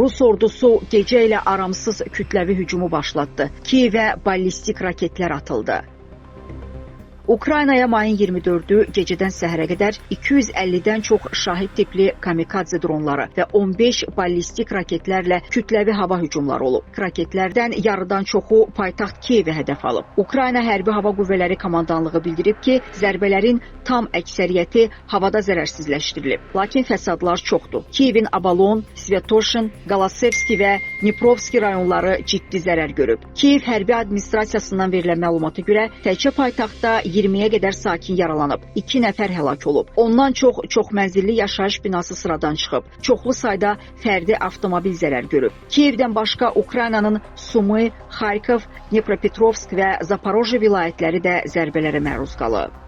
Rus ordusu gecə ilə aramsız kütləvi hücumu başlatdı. Kiyevə ballistik raketlər atıldı. Ukraynaya mayın 24-ü gecədən səhərə qədər 250-dən çox şahid tipli kamikadze dronları və 15 ballistik raketlərlə kütləvi hava hücumları olub. Raketlərdən yarıdan çoxu paytaxt Kiyevə hədəf alıb. Ukrayna Hərbi Hava Qüvvələri Komandanlığı bildirib ki, zərbələrin tam əksəriyyəti havada zərərsizləşdirilib. Lakin fəsadlar çoxdur. Kiyevin Abalon, Svetoşin, Qalasevski və Dniprovski rayonları ciddi zərər görüb. Kiyev Hərbi Administrasiyasından verilən məlumata görə təkcə paytaxtda 20-yə qədər sakin yaralanıb, 2 nəfər həlak olub. Ondan çox mənzilli yaşayış binası sıradan çıxıb. Çoxlu sayda fərdi avtomobil zərər görüb. Kiyevdən başqa Ukraynanın Sumy, Xarkov, Dnipropetrovsk və Zaporojye vilayətləri də zərbələrə məruz qalıb.